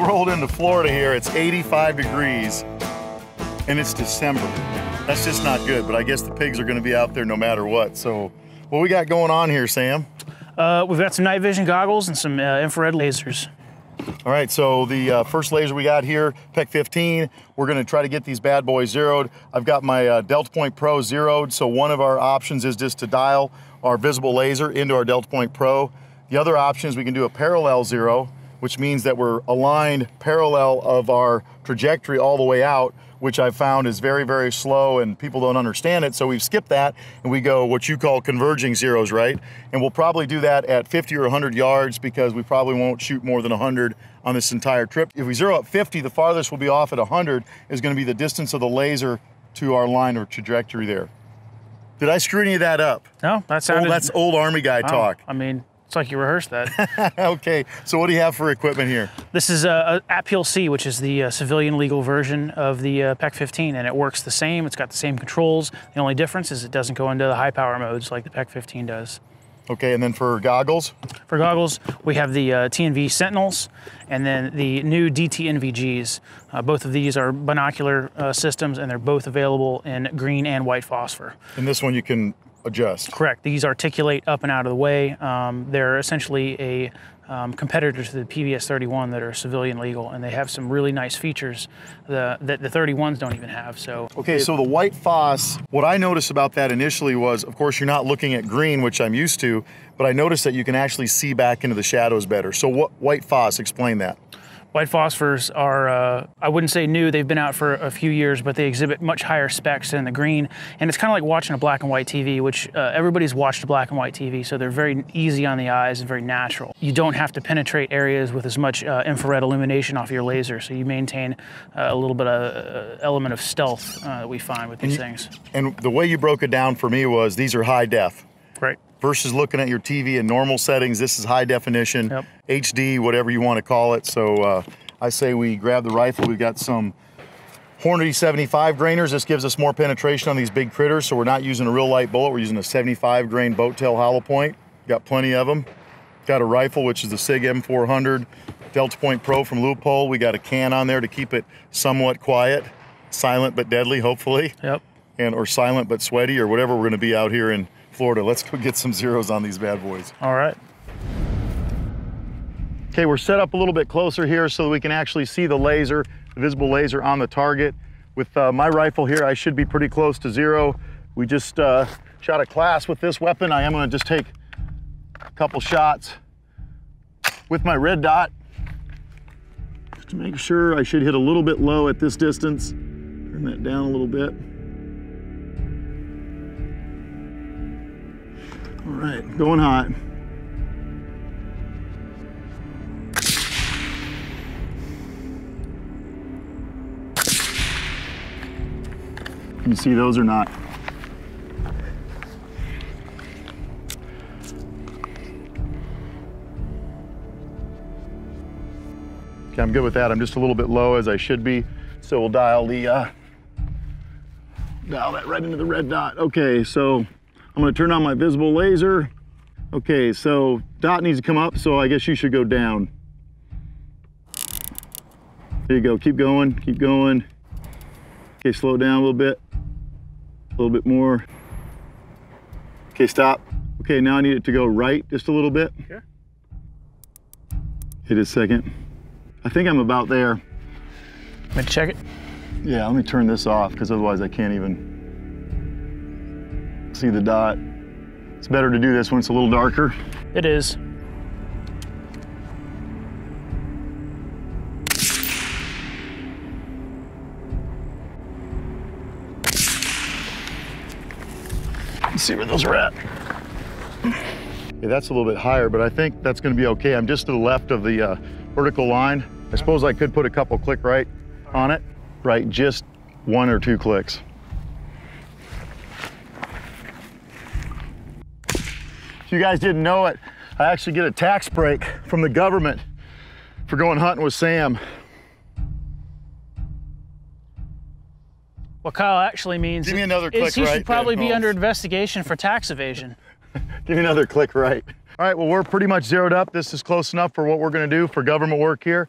rolled into Florida here. It's 85 degrees and it's December. That's just not good, but I guess the pigs are gonna be out there no matter what. So what we got going on here, Sam? We've got some night vision goggles and some infrared lasers. All right, so the first laser we got here, PEC 15, we're gonna try to get these bad boys zeroed. I've got my Delta Point Pro zeroed, so one of our options is just to dial our visible laser into our Delta Point Pro. The other option is we can do a parallel zero, which means that we're aligned parallel of our trajectory all the way out, which I've found is very, very slow and people don't understand it. So we've skipped that and we go what you call converging zeros, right? And we'll probably do that at 50 or 100 yards because we probably won't shoot more than 100 on this entire trip. If we zero at 50, the farthest we'll be off at 100 is gonna be the distance of the laser to our line or trajectory there. Did I screw any of that up? No, that sounded... Oh, that's old Army guy talk. I mean, it's like you rehearsed that. Okay, so what do you have for equipment here? This is a APIL C, which is the civilian legal version of the PEC 15, and it works the same. It's got the same controls. The only difference is it doesn't go into the high power modes like the PEC 15 does. Okay, and then for goggles? For goggles, we have the TNV Sentinels and then the new DT NVGs. Both of these are binocular systems, and they're both available in green and white phosphor. And this one you can adjust? Correct. These articulate up and out of the way. They're essentially a competitor to the PVS 31 that are civilian legal, and they have some really nice features that the 31s don't even have. So okay, so the white phos, what I noticed about that initially was, of course, you're not looking at green, which I'm used to, but I noticed that you can actually see back into the shadows better. So what white phos, explain that. White phosphors are, I wouldn't say new, they've been out for a few years, but they exhibit much higher specs than the green. And it's kind of like watching a black and white TV, which everybody's watched a black and white TV, so they're very easy on the eyes and very natural. You don't have to penetrate areas with as much infrared illumination off your laser, so you maintain a little bit of element of stealth that we find with these things. And the way you broke it down for me was these are high def. Right. Versus looking at your TV in normal settings, this is high definition, yep. HD, whatever you want to call it. So I say we grab the rifle. We've got some Hornady 75 grainers. This gives us more penetration on these big critters, so we're not using a real light bullet. We're using a 75 grain boat tail hollow point. Got plenty of them. Got a rifle, which is the SIG M400 Delta Point Pro from Loophole. We got a can on there to keep it somewhat quiet, silent but deadly, hopefully. Yep. Or silent but sweaty, or whatever we're going to be out here in Florida. Let's go get some zeros on these bad boys. All right. Okay, we're set up a little bit closer here so that we can actually see the laser, the visible laser on the target. With my rifle here, I should be pretty close to zero. We just shot a class with this weapon. I am going to just take a couple shots with my red dot just to make sure. I should hit a little bit low at this distance. Turn that down a little bit. All right, going hot. Can you see those or not? Okay, I'm good with that. I'm just a little bit low as I should be. So we'll dial that right into the red dot. Okay, so I'm gonna turn on my visible laser. Okay, so dot needs to come up, so I guess you should go down. There you go, keep going, keep going. Okay, slow down a little bit more. Okay, stop. Okay, now I need it to go right just a little bit. Okay. Hit a second. I think I'm about there. Let me check it. Yeah, let me turn this off because otherwise I can't even see the dot. It's better to do this when it's a little darker. It is. Let's see where those are at. Yeah, that's a little bit higher, but I think that's gonna be okay. I'm just to the left of the vertical line. I suppose I could put a couple click right on it. Right, just 1 or 2 clicks. If you guys didn't know it, I actually get a tax break from the government for going hunting with Sam. What Kyle actually means Give me another click is he right should probably there, be under investigation for tax evasion. Give me another click right. All right, well, we're pretty much zeroed up. This is close enough for what we're gonna do for government work here.